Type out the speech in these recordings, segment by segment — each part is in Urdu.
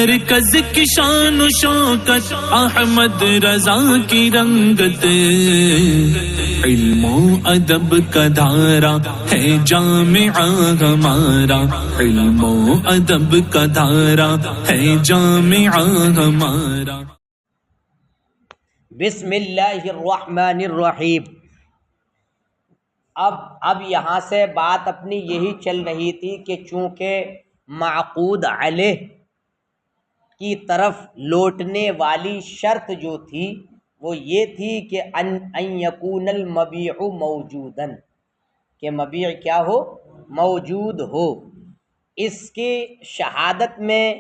مرکز کی شان و شوکت احمد رضا کی رنگت، علم و ادب کا دھارا ہے جامعہ ہمارا، علم و ادب کا دھارا ہے جامعہ ہمارا۔ بسم اللہ الرحمن الرحیم۔ اب یہاں سے بات اپنی یہی چل رہی تھی کہ چونکہ معقود علیہ کی طرف لوٹنے والی شرط جو تھی وہ یہ تھی کہ ان یکون المبیع موجوداً، کہ مبیع کیا ہو؟ موجود ہو۔ اس کی شہادت میں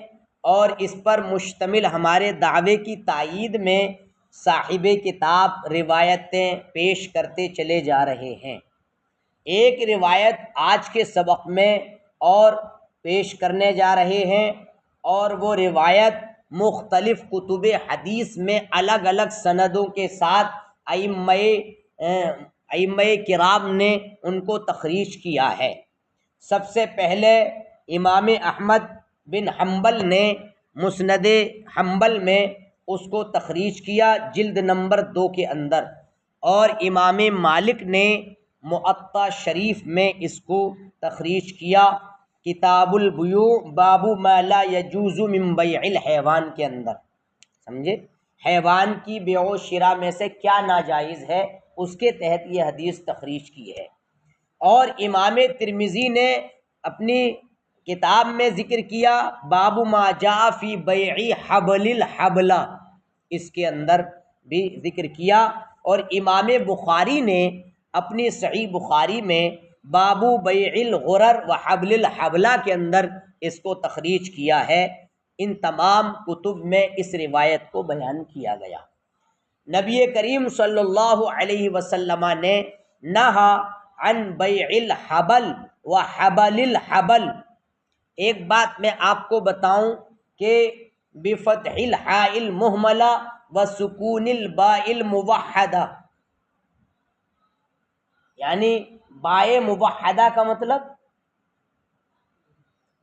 اور اس پر مشتمل ہمارے دعوے کی تائید میں صاحب کتاب روایتیں پیش کرتے چلے جا رہے ہیں۔ ایک روایت آج کے سبق میں اور پیش کرنے جا رہے ہیں، اور وہ روایت مختلف کتب حدیث میں الگ الگ سندوں کے ساتھ ائمہ کرام نے ان کو تخریج کیا ہے۔ سب سے پہلے امام احمد بن حنبل نے مسند حنبل میں اس کو تخریج کیا جلد نمبر 2 کے اندر، اور امام مالک نے موطا شریف میں اس کو تخریج کیا کتاب البیوع باب ما لا یجوز من بیع الحیوان کے اندر۔ سمجھے؟ حیوان کی بیع و شراء میں سے کیا ناجائز ہے، اس کے تحت یہ حدیث تخریج کی ہے۔ اور امام ترمذی نے اپنی کتاب میں ذکر کیا باب ما جاء فی بیع حبل الحبلہ، اس کے اندر بھی ذکر کیا۔ اور امام بخاری نے اپنی صحیح بخاری میں باب بیع الغرر و حبل الحبلہ کے اندر اس کو تخریج کیا ہے۔ ان تمام کتب میں اس روایت کو بیان کیا گیا۔ نبی کریم صلی اللہ علیہ وسلم نے نہا عن بیع الحبل و حبل الحبل۔ ایک بات میں آپ کو بتاؤں کہ بفتح الحاء المہملہ و سکون الباء الموحدہ، یعنی بائے موحدہ کا مطلب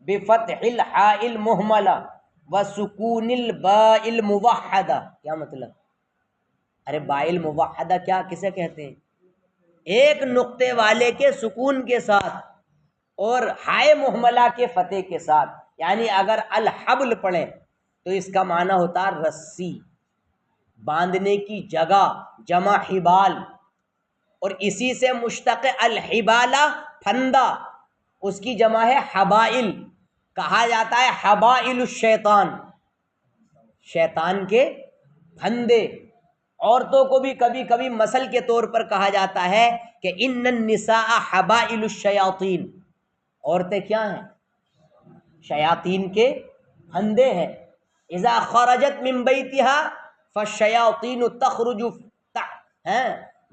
بفتح الحاء المہملہ و سکون الباء الموحدہ، کیا مطلب؟ ارے باء الموحدہ کیا کسے کہتے ہیں؟ ایک نقطے والے کے سکون کے ساتھ اور ہائے مہملہ کے فتح کے ساتھ، یعنی اگر الحبل پڑھیں تو اس کا معنی ہوتا ہے رسی، باندھنے کی جگہ، جمع حبال، اور اسی سے مشتق الحبالہ پھندا، اس کی جمع ہے حبائل، کہا جاتا ہے حبائل الشیطان، شیطان کے پھندے۔ عورتوں کو بھی کبھی کبھی مثل کے طور پر کہا جاتا ہے کہ ان النساء حبائل الشیاطین، عورتیں کیا ہیں؟ شیاطین کے پھندے ہیں۔ اذا خرجت من بیتها فالشیاطین تخرج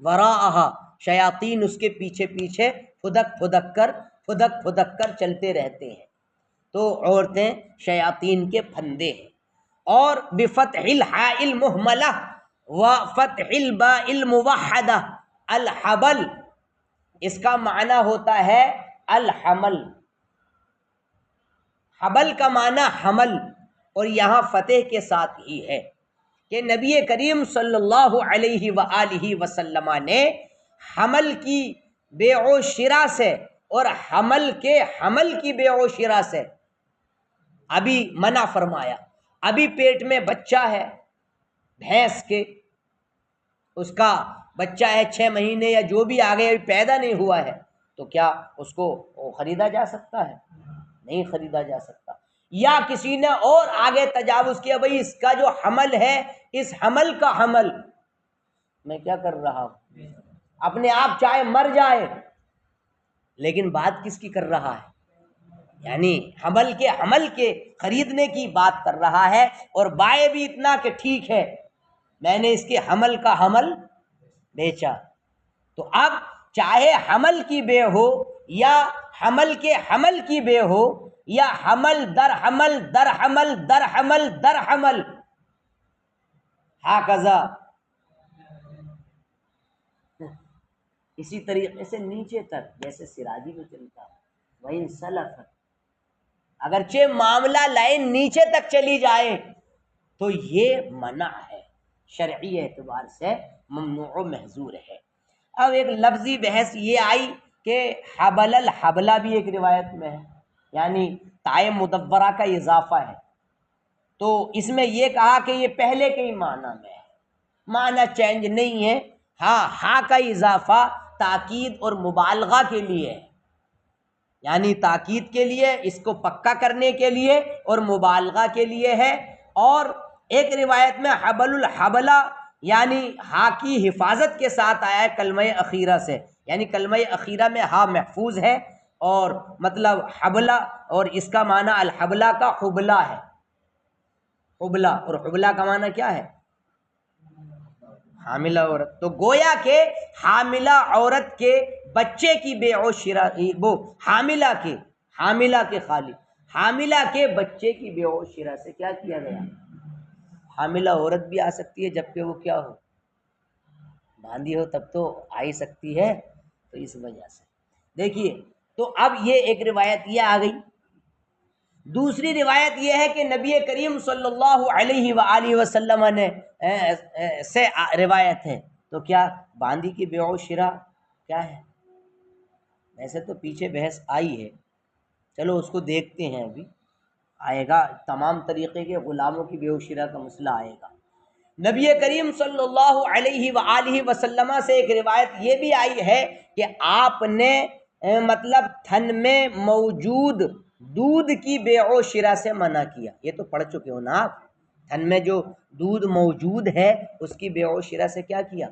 وراءها، شیاطین اس کے پیچھے پیچھے پھدک کر چلتے رہتے ہیں، تو عورتیں شیاطین کے پھندے ہیں۔ اور بفتح الحاء المہملہ و فتح الباء الموحدہ، الحبل اس کا معنی ہوتا ہے الحمل، حبل کا معنی حمل، اور یہاں فتح کے ساتھ ہی ہے کہ نبی کریم صلی اللہ علیہ وآلہ وسلم نے حمل کی بیع و شراء سے اور حمل کی بیع و شراء سے ابھی منع فرمایا۔ ابھی پیٹ میں بچہ ہے بھینس کے، اس کا بچہ ہے 6 مہینے یا جو بھی آگے ابھی پیدا نہیں ہوا ہے، تو کیا اس کو خریدا جا سکتا ہے؟ نہیں خریدا جا سکتا۔ یا کسی نے اور آگے تجاوز کیا، بھئی اس کا جو حمل ہے، اس حمل کا حمل میں کیا کر رہا ہوں، اپنے آپ چاہے مر جائے، لیکن بات کس کی کر رہا ہے؟ یعنی حمل کے خریدنے کی بات کر رہا ہے، اور بائے بھی اتنا کہ ٹھیک ہے میں نے اس کے حمل کا حمل بیچا۔ تو اب چاہے حمل کی بے ہو یا حمل کے حمل کی بے ہو، یا حمل در حمل در حمل در حمل در حمل، ہاکذا اسی طریقے سے نیچے تک جیسے سراجی میں چلتا ہے، وَإِن سَلَفَتْ، اگرچہ معاملہ لائن نیچے تک چلی جائے تو یہ منع ہے، شرعی اعتبار سے ممنوع و محظور ہے۔ اب ایک لفظی بحث یہ آئی کہ حبل الحبلہ بھی ایک روایت میں ہے، یعنی تائے مدورہ کا اضافہ ہے، تو اس میں یہ کہا کہ یہ پہلے کے ہی معنی میں ہے، معنی چینج نہیں ہے، ہاں ہا کا اضافہ تاکید اور مبالغہ کے لیے ہے، یعنی تاکید کے لیے، اس کو پکا کرنے کے لیے اور مبالغہ کے لیے ہے۔ اور ایک روایت میں حبل الحبلہ یعنی ہا کی حفاظت کے ساتھ آیا ہے کلمہ اخیرہ سے، یعنی کلمہ اخیرہ میں ہا محفوظ ہے، اور مطلب حبلہ، اور اس کا معنی الحبلہ کا حبلہ ہے، حبلہ، اور حبلہ کا معنی کیا ہے؟ حاملہ عورت۔ تو گویا کہ حاملہ عورت کے بچے کی بیع و شراء، وہ حاملہ کے خالی حاملہ کے بچے کی بیع و شراء سے کیا کیا گیا؟ حاملہ عورت بھی آ سکتی ہے جبکہ وہ کیا ہو، باندھی ہو، تب تو آ ہی سکتی ہے، تو اس وجہ سے دیکھیے۔ تو اب یہ ایک روایت یہ آ گئی۔ دوسری روایت یہ ہے کہ نبی کریم صلی اللہ علیہ وآلہ وسلم نے سے روایت ہے، تو کیا باندھی کی بیع و شراء کیا ہے؟ ویسے تو پیچھے بحث آئی ہے، چلو اس کو دیکھتے ہیں، ابھی آئے گا، تمام طریقے کے غلاموں کی بیع و شراء کا مسئلہ آئے گا۔ نبی کریم صلی اللہ علیہ وآلہ وسلم سے ایک روایت یہ بھی آئی ہے کہ آپ نے مطلب تھن میں موجود دودھ کی بیع و شراء سے منع کیا۔ یہ تو پڑھ چکے ہو نا آپ، تھن میں جو دودھ موجود ہے اس کی بیع و شراء سے کیا کیا؟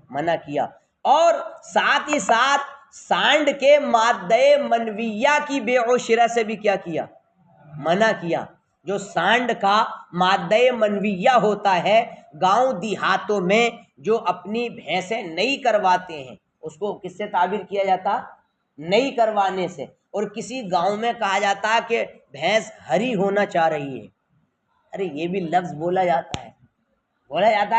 منع کیا۔ اور ساتھ ہی ساتھ سانڈ کے مادہ منویہ کی بیع و شراء سے بھی کیا کیا؟ منع کیا۔ جو سانڈ کا مادہ منویہ ہوتا ہے، گاؤں دیہاتوں میں جو اپنی بھینسیں نئی کرواتے ہیں، اس کو کس سے تعبیر کیا جاتا؟ نئی کروانے سے۔ اور کسی گاؤں میں کہا جاتا کہ بھینس ہری ہونا چاہ رہی ہے، ارے یہ بھی لفظ بولا جاتا ہے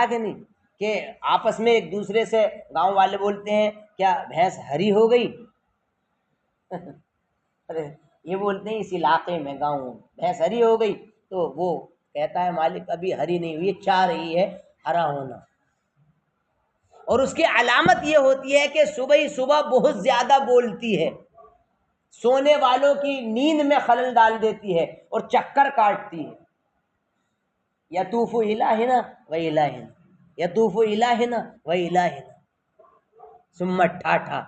کہ نہیں، کہ آپس میں ایک دوسرے سے گاؤں والے بولتے ہیں کیا بھینس ہری ہو گئی؟ ارے یہ بولتے ہیں اس علاقے میں، گاؤں بھینس ہری ہو گئی، تو وہ کہتا ہے مالک ابھی ہری نہیں ہوئی، چاہ رہی ہے ہرا ہونا۔ اور اس کی علامت یہ ہوتی ہے کہ صبح ہی صبح بہت زیادہ بولتی ہے، سونے والوں کی نیند میں خلل ڈال دیتی ہے اور چکر کاٹتی ہے۔ یطوف الہنا و الہنا، یطوف الہنا و الہنا، ثم ٹھاٹھا،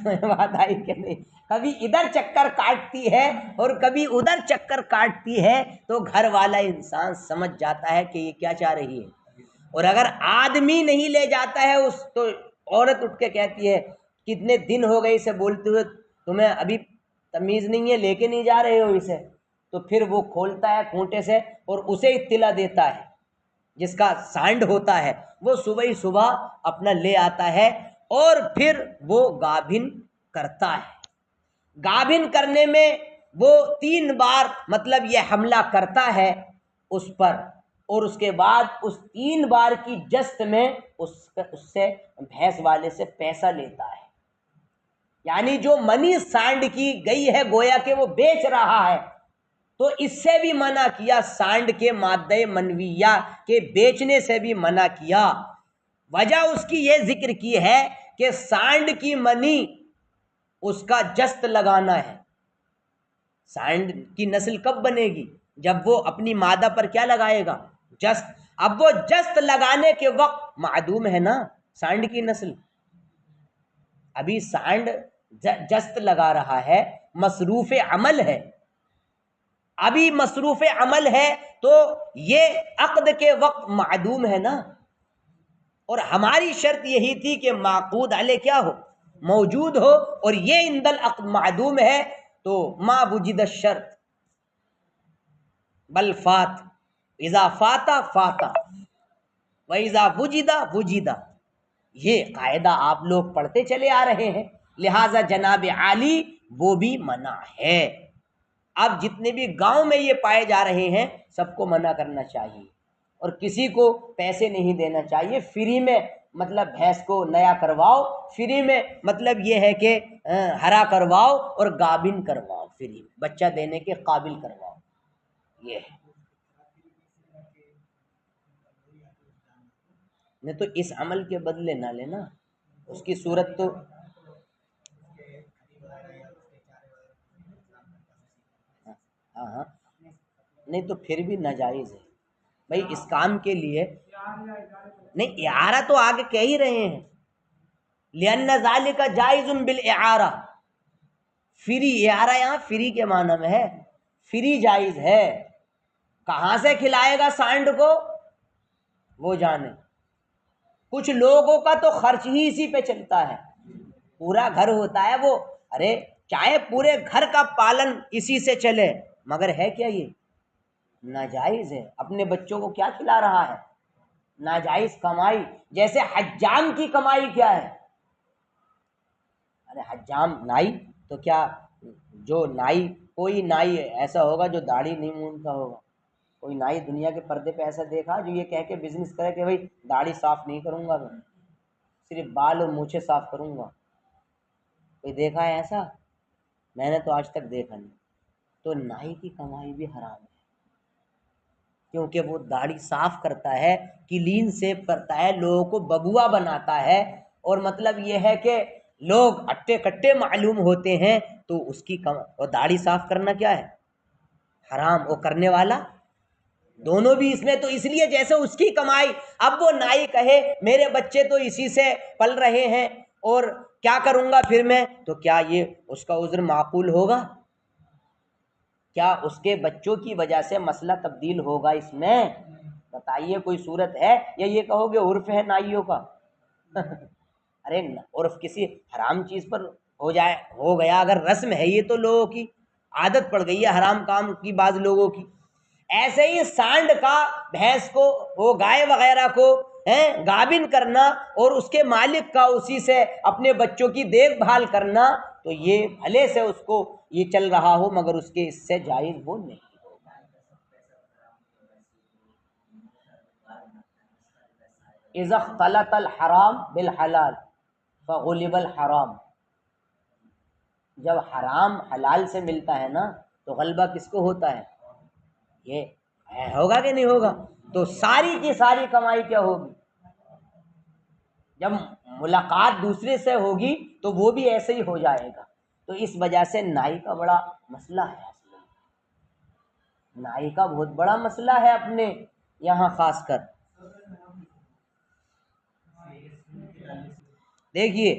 بات آئی کہ نہیں؟ کبھی ادھر چکر کاٹتی ہے اور کبھی ادھر چکر کاٹتی ہے، تو گھر والا انسان سمجھ جاتا ہے کہ یہ کیا چاہ رہی ہے۔ اور اگر آدمی نہیں لے جاتا ہے اس، تو عورت اٹھ کے کہتی ہے کتنے دن ہو گئے اسے بولتے ہوئے، تمہیں ابھی تمیز نہیں ہے، لے کے نہیں جا رہے ہو اسے؟ تو پھر وہ کھولتا ہے کھونٹے سے اور اسے اطلاع دیتا ہے، جس کا سانڈ ہوتا ہے وہ صبح ہی صبح اپنا لے آتا ہے، اور پھر وہ گابھن کرتا ہے۔ گابھن کرنے میں وہ 3 بار مطلب یہ حملہ کرتا ہے اس پر، اور اس کے بعد اس 3 بار کی جست میں اس سے بھینس والے سے پیسہ لیتا ہے، یعنی جو منی سانڈ کی گئی ہے گویا کہ وہ بیچ رہا ہے، تو اس سے بھی منع کیا، سانڈ کے مادہ منویہ کے بیچنے سے بھی منع کیا۔ وجہ اس کی یہ ذکر کی ہے کہ سانڈ کی منی اس کا جست لگانا ہے۔ سانڈ کی نسل کب بنے گی؟ جب وہ اپنی مادہ پر کیا لگائے گا؟ جست۔ اب وہ جست لگانے کے وقت معدوم ہے نا سانڈ کی نسل، ابھی سانڈ جست لگا رہا ہے، مصروف عمل ہے، ابھی مصروف عمل ہے، تو یہ عقد کے وقت معدوم ہے نا۔ اور ہماری شرط یہی تھی کہ معقود علیہ کیا ہو؟ موجود ہو، اور یہ عند العقد معدوم ہے، تو ما وجد الشرط بل فات، اذا فاتا فاتا و اذا وجدا وجدا، یہ قاعدہ آپ لوگ پڑھتے چلے آ رہے ہیں، لہٰذا جناب عالی وہ بھی منع ہے۔ اب جتنے بھی گاؤں میں یہ پائے جا رہے ہیں سب کو منع کرنا چاہیے، اور کسی کو پیسے نہیں دینا چاہیے، فری میں مطلب بھینس کو نیا کرواؤ فری میں، مطلب یہ ہے کہ ہرا کرواؤ اور گابن کرواؤ، فری میں بچہ دینے کے قابل کرواؤ، یہ ہے۔ نہیں تو اس عمل کے بدلے نہ لینا، اس کی صورت تو ہاں ہاں، نہیں تو پھر بھی ناجائز ہے بھائی اس کام کے لیے۔ نہیں اعارہ تو آگے کہہ ہی رہے ہیں، لأن ذالک جائز بالاعارہ، فری، اعارہ یہاں فری کے معنی میں ہے، فری جائز ہے۔ کہاں سے کھلائے گا سانڈ کو وہ جانے، کچھ لوگوں کا تو خرچ ہی اسی پہ چلتا ہے، پورا گھر ہوتا ہے وہ، ارے چاہے پورے گھر کا پالن اسی سے چلے، مگر ہے کیا یہ ناجائز ہے۔ اپنے بچوں کو کیا کھلا رہا ہے؟ ناجائز کمائی۔ جیسے حجام کی کمائی کیا ہے؟ ارے حجام نائی تو کیا، جو نائی، کوئی نائی ایسا ہوگا جو داڑھی نہیں مونتا ہوگا؟ کوئی نائی دنیا کے پردے پہ ایسا دیکھا جو یہ کہہ کے بزنس کرے کہ بھائی داڑھی صاف نہیں کروں گا میں، صرف بال اور مونچھیں صاف کروں گا؟ کوئی دیکھا ہے ایسا؟ میں نے تو آج تک دیکھا نہیں۔ تو نائی کی کمائی بھی حرام ہے، کیونکہ وہ داڑھی صاف کرتا ہے، کلین سیو کرتا ہے، لوگوں کو ببوا بناتا ہے، اور مطلب یہ ہے کہ لوگ اٹے کٹے معلوم ہوتے ہیں، تو اس کی اور داڑھی صاف کرنا کیا ہے؟ حرام، اور کرنے والا دونوں بھی اس میں۔ تو اس لیے جیسے اس کی کمائی، اب وہ نائی کہے میرے بچے تو اسی سے پل رہے ہیں اور کیا کروں گا پھر میں، تو کیا یہ اس کا عذر معقول ہوگا؟ کیا اس کے بچوں کی وجہ سے مسئلہ تبدیل ہوگا اس میں؟ بتائیے کوئی صورت ہے؟ یا یہ کہو گے عرف ہے نائیوں کا؟ ارے عرف کسی حرام چیز پر ہو جائے، ہو گیا اگر رسم ہے، یہ تو لوگوں کی عادت پڑ گئی ہے حرام کام کی بعض لوگوں کی۔ ایسے ہی سانڈ کا بھینس کو، وہ گائے وغیرہ کو گابن کرنا اور اس کے مالک کا اسی سے اپنے بچوں کی دیکھ بھال کرنا، تو یہ بھلے سے اس کو یہ چل رہا ہو مگر اس کے اس سے جائز وہ نہیں۔ اذا اختلط الحرام بالحلال فغلب الحرام، جب حرام حلال سے ملتا ہے نا تو غلبہ کس کو ہوتا ہے؟ یہ ہوگا کہ نہیں ہوگا؟ تو ساری کی ساری کمائی کیا ہوگی؟ جب ملاقات دوسرے سے ہوگی تو وہ بھی ایسے ہی ہو جائے گا۔ تو اس وجہ سے نائی کا بڑا مسئلہ ہے، نائی کا بہت بڑا مسئلہ ہے اپنے یہاں خاص کر۔ دیکھیے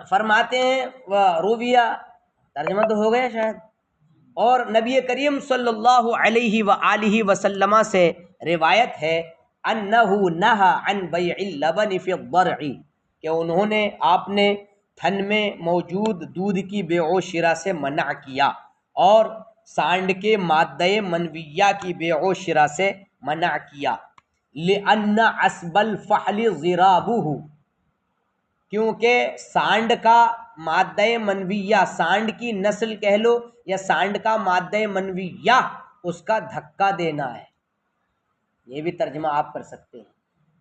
فرماتے ہیں رویہ، ترجمہ تو ہو گیا شاید، اور نبی کریم صلی اللہ علیہ وآلہ وسلم سے روایت ہے انہ نہا عن بیع اللبن فی الضرع، کہ انہوں نے، آپ نے تھن میں موجود دودھ کی بیع و شرا سے منع کیا، اور سانڈ کے مادہ منویہ کی بیع و شرا سے منع کیا۔ لأن عصب الفحل ضرابہ، کیونکہ سانڈ کا مادہ منویہ، سانڈ کی نسل کہہ لو یا سانڈ کا مادہ منویہ، اس کا دھکا دینا ہے، یہ بھی ترجمہ آپ کر سکتے ہیں،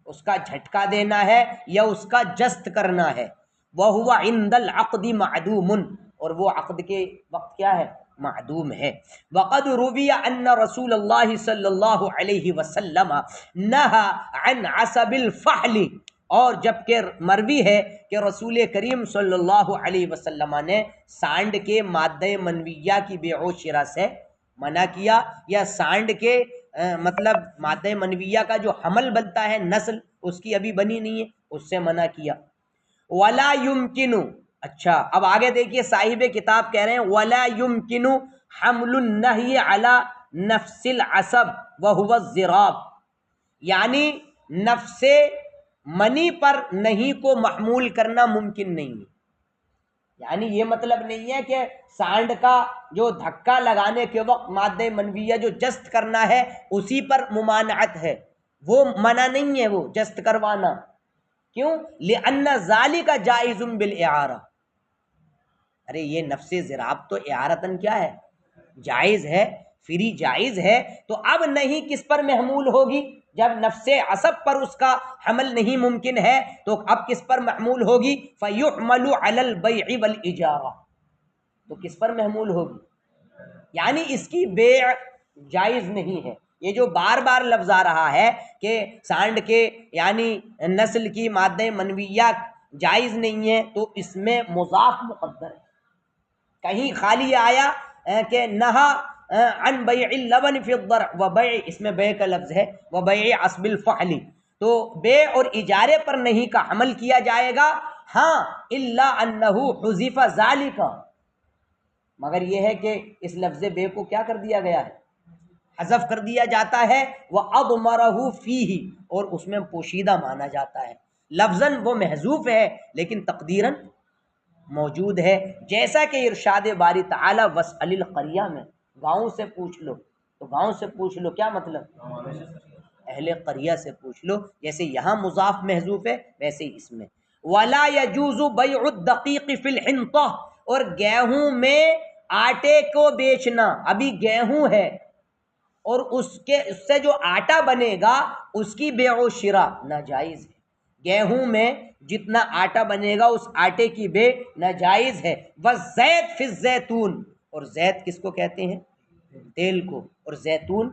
اس کا جھٹکا دینا ہے یا اس کا جست کرنا ہے۔ وَهُوَ عِنْدَ الْعَقْدِ مَعْدُومٌ، اور وہ عقد کے وقت کیا ہے؟ معدوم ہے۔ وَقَدْ رُوِيَ أَنَّ رسول اللہ صلی اللہ علیہ وسلم نَهَى عَنْ عَصَبِ الْفَحْلِ، اور جبکہ مروی ہے کہ رسول کریم صلی اللہ علیہ وسلم نے سانڈ کے مادہ منویہ کی بیع و شرا سے منع کیا، یا سانڈ کے مطلب مادہ منویہ کا جو حمل بنتا ہے، نسل اس کی ابھی بنی نہیں ہے، اس سے منع کیا۔ وَلَا يُمْكِنُ، اچھا اب آگے دیکھیے صاحب کتاب کہہ رہے ہیں وَلَا يُمْكِنُ حَمْلُ النَّهْيِ عَلَى نَفْسِ الْعَصَبِ وَهُوَ الضِّرَابُ، یعنی نفس منی پر نہیں کو محمول کرنا ممکن نہیں ہے، یعنی یہ مطلب نہیں ہے کہ سانڈ کا جو دھکا لگانے کے وقت مادہ منویہ جو جست کرنا ہے اسی پر ممانعت ہے، وہ منع نہیں ہے وہ جست کروانا۔ کیوں؟ لأن ذالک جائز بالاعارہ، ارے یہ نفس ضراب تو اعارتن کیا ہے؟ جائز ہے، فری جائز ہے، تو اب نہیں کس پر محمول ہوگی؟ جب نفس عصب پر اس کا حمل نہیں ممکن ہے تو اب کس پر محمول ہوگی؟ فَيُحْمَلُ عَلَى الْبَيْعِ وَالْإِجَارَةِ، تو کس پر محمول ہوگی؟ یعنی اس کی بیع جائز نہیں ہے۔ یہ جو بار بار لفظ آ رہا ہے کہ سانڈ کے یعنی نسل کی مادہ منویہ جائز نہیں ہے، تو اس میں مضاف مقدر ہے۔ کہیں خالی آیا کہ نہا عن بیع اللبن فی الضرع وبیع، اس میں بیع کا لفظ ہے، وبیع عصب الفحل، تو بیع اور اجارے پر نہیں کا حمل کیا جائے گا، ہاں الا انہ حذف ذالک، مگر یہ ہے کہ اس لفظ بے کو کیا کر دیا گیا ہے؟ حذف کر دیا جاتا ہے، وَأَضْمَرَهُ فِيهِ، اور اس میں پوشیدہ مانا جاتا ہے۔ لفظاً وہ محذوف ہے لیکن تقدیراً موجود ہے، جیسا کہ ارشاد باری تعالی وَاسْأَلِ الْقَرْيَةَ میں، گاؤں سے پوچھ لو، تو گاؤں سے پوچھ لو کیا مطلب؟ اہل قریہ سے پوچھ لو، جیسے یہاں مضاف محذوف ہے ویسے ہی اس میں۔ وَلَا يَجُوزُ بَيْعُ الدَّقِيقِ فِي الْحِنطَةِ، اور گیہوں میں آٹے کو بیچنا، ابھی گیہوں ہے اور اس سے جو آٹا بنے گا اس کی بیع و شراء ناجائز ہے۔ گیہوں میں جتنا آٹا بنے گا اس آٹے کی بیع ناجائز ہے۔ وَالزَّيْتُ فِي الزَّيْتُونِ، اور زیت کس کو کہتے ہیں؟ تیل کو، اور زیتون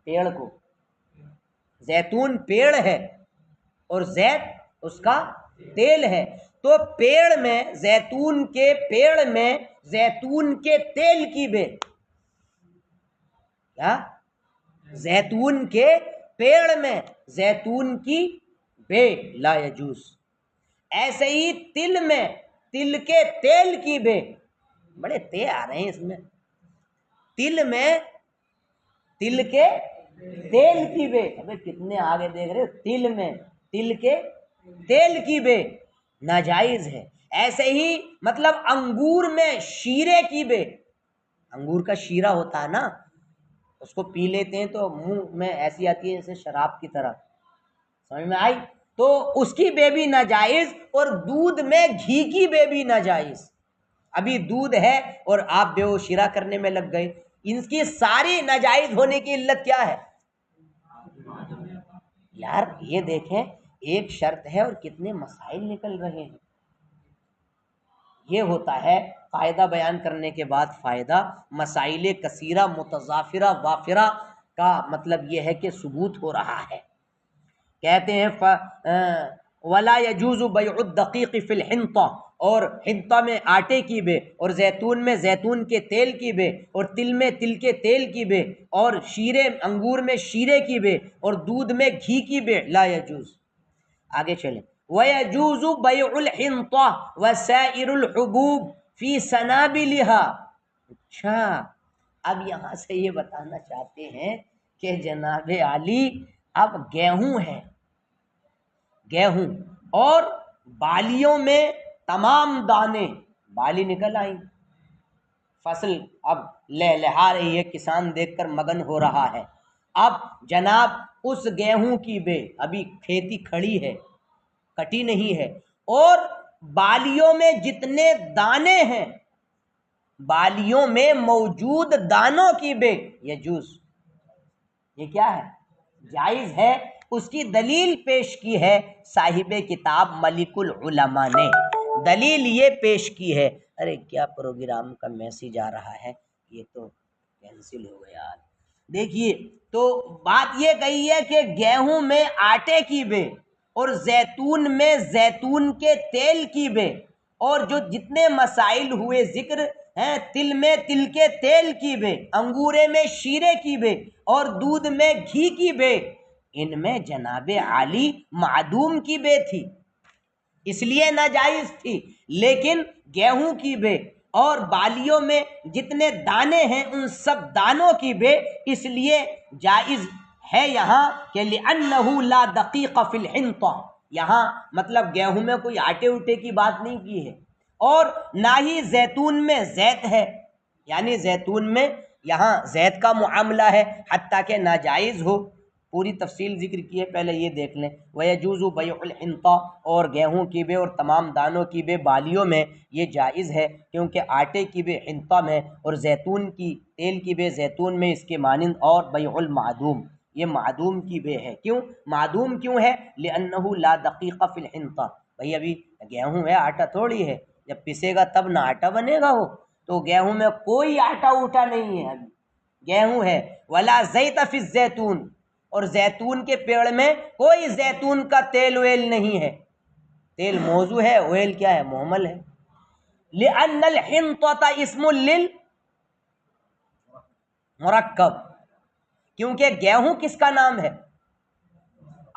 پیڑ کو۔ زیتون پیڑ ہے اور زیت اس کا تیل ہے، تو پیڑ میں، زیتون کے پیڑ میں زیتون کے تیل کی بیع، کیا؟ زیتون کے پیڑ میں زیتون کی بیع لا یجوز۔ ایسے ہی تل میں تل کے تیل کی بیع، بڑے تے آ رہے ہیں اس میں، تل میں تل کے تیل کی بیع، ابے کتنے آگے دیکھ رہے ہو، تل میں تل کے تیل کی بیع ناجائز ہے۔ ایسے ہی مطلب انگور میں شیرے کی بیع، انگور کا شیرہ ہوتا ہے نا، اس کو پی لیتے ہیں تو منہ میں ایسی آتی ہے جیسے شراب کی طرح، سمجھ میں آئی؟ تو اس کی بیع بھی ناجائز، اور دودھ میں گھی کی بیع بھی ناجائز۔ ابھی دودھ ہے اور آپ بیع و شراء کرنے میں لگ گئے، ان کی ساری ناجائز ہونے کی علت کیا ہے؟ یار یہ دیکھیں، ایک شرط ہے اور کتنے مسائل نکل رہے ہیں۔ یہ ہوتا ہے فائدہ بیان کرنے کے بعد فائدہ، مسائل کثیرہ متضافرہ وافرہ کا مطلب یہ ہے کہ ثبوت ہو رہا ہے۔ کہتے ہیں وَلَا يَجُوزُ بَيْعُ الدَّقِيقِ فِي الْحِنطَةِ، اور حنطہ میں آٹے کی بیع، اور زیتون میں زیتون کے تیل کی بیع، اور تل میں تل کے تیل کی بیع، اور شیرے انگور میں شیرے کی بیع، اور دودھ میں گھی کی بیع لا یجوز۔ آگے چلیں، وَيَجُوزُ بَيْعُ الْحِنطَةِ وَسَائِرُ الْحُبُوبِ فِي سَنَابِلِهَا۔ اچھا، اب یہاں سے یہ بتانا چاہتے ہیں کہ جناب عالی اب گیہوں ہے، گیہوں اور بالیوں میں تمام دانے، بالی نکل آئیں، فصل اب لہلہا رہی ہے، کسان دیکھ کر مگن ہو رہا ہے۔ اب جناب اس گیہوں کی بیع، ابھی کھیتی کھڑی ہے، کٹی نہیں ہے، اور بالیوں میں جتنے دانے ہیں، بالیوں میں موجود دانوں کی بیع یجوز، یہ کیا ہے؟ جائز ہے۔ اس کی دلیل پیش کی ہے صاحب کتاب ملک العلماء نے، دلیل یہ پیش کی ہے، ارے کیا پروگرام کا میسج آ رہا ہے، یہ تو کینسل ہو گیا یار۔ دیکھیے، تو بات یہ کہی ہے کہ گیہوں میں آٹے کی بیع، اور زیتون میں زیتون کے تیل کی بیع، اور جو جتنے مسائل ہوئے ذکر ہیں، تل میں تل کے تیل کی بیع، انگورے میں شیرے کی بیع، اور دودھ میں گھی کی بیع، ان میں جناب عالی معدوم کی بیع تھی، اس لیے ناجائز تھی، لیکن گیہوں کی بیع اور بالیوں میں جتنے دانے ہیں ان سب دانوں کی بیع اس لیے جائز ہے یہاں کہ لِأَنَّهُ لَا دَقِيقَ فِي الْحِنطَةِ، یہاں مطلب گیہوں میں کوئی آٹے اوٹے کی بات نہیں کی ہے، اور نہ ہی زیتون میں زیت ہے، یعنی زیتون میں یہاں زیت کا معاملہ ہے، حتیٰ کہ ناجائز ہو، پوری تفصیل ذکر کی ہے، پہلے یہ دیکھ لیں۔ وَيَجُوزُ بَيْعُ الْحِنطَةِ، اور گیہوں کی بیع اور تمام دانوں کی بیع بالیوں میں یہ جائز ہے، کیونکہ آٹے کی بیع حنطہ میں اور زیتون کی تیل کی بیع زیتون میں اس کے مانند، اور بیع المعدوم یہ معدوم کی بے ہے. کیوں معدوم کیوں ہے؟ لأنہ لا دقیق فی الحنطہ. بھئی ابھی گیہوں ہے، آٹا تھوڑی ہے، جب پسے گا تب نہ آٹا بنے گا. وہ تو گیہوں میں کوئی آٹا اوٹا نہیں ہے، ابھی گیہوں ہے. ولا زیت فی الزیتون، اور زیتون کے پیڑ میں کوئی زیتون کا تیل ویل نہیں ہے. تیل موضوع ہے، اویل کیا ہے؟ محمل ہے. لأن الحنطة اسم للمرکب، کیونکہ گیہوں کس کا نام ہے؟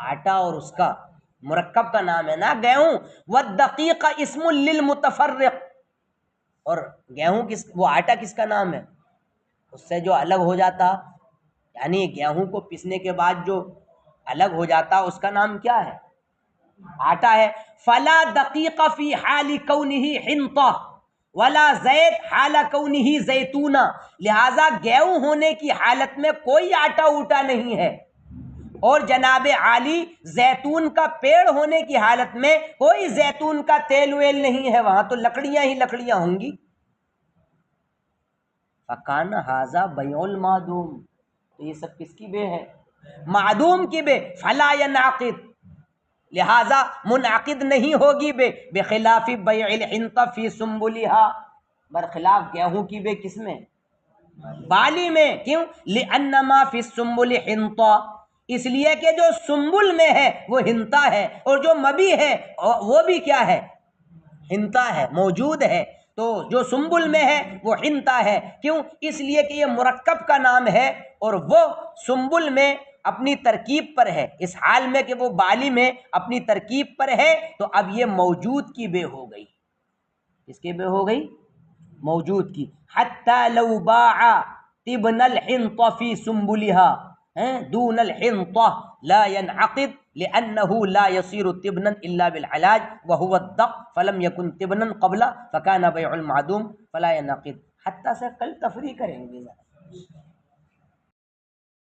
آٹا، اور اس کا مرکب کا نام ہے نا گیہوں. والدقیق اسم للمتفرق، اور گیہوں وہ آٹا کس کا نام ہے؟ اس سے جو الگ ہو جاتا، یعنی گیہوں کو پیسنے کے بعد جو الگ ہو جاتا اس کا نام کیا ہے؟ آٹا ہے. فلا دقیق فی حال کونہ حنطہ ولا زیت حال کونہ زیتونہ، لہذا گیہوں ہونے کی حالت میں کوئی آٹا اوٹا نہیں ہے، اور جناب عالی زیتون کا پیڑ ہونے کی حالت میں کوئی زیتون کا تیل ویل نہیں ہے، وہاں تو لکڑیاں ہی لکڑیاں ہوں گی. فکان ھذا بیع المعدوم، تو یہ سب کس کی بے ہے؟ معدوم کی بے. فلا ینعقد، لہذا منعقد نہیں ہوگی بے. بخلاف بیع الحنطہ فی سنبلھا، برخلاف گیہوں کی بے کس میں؟ بالی میں. کیوں؟ لأنما فی السنبل حنطہ، اس لیے کہ جو سنبل میں ہے وہ ہنتا ہے، اور جو مبی ہے وہ بھی کیا ہے؟ ہنتا ہے، موجود ہے. تو جو سنبل میں ہے وہ ہنتا ہے. کیوں؟ اس لیے کہ یہ مرکب کا نام ہے، اور وہ سنبل میں اپنی ترکیب پر ہے. اس حال میں کہ وہ بالی میں اپنی ترکیب پر ہے، تو اب یہ موجود کی بے ہو گئی. کس کی بے ہو گئی؟ موجود کی. حتی لو باع تبن الحنطہ فی سنبلھا دون الحنطہ لا ينعقد لأنه لا يصير تبنا إلا بالعلاج وهو الدق فلم يكن تبنا قبل فكان بيع المعدوم فلا ينعقد. حتی سے کل تفریح کریں گے.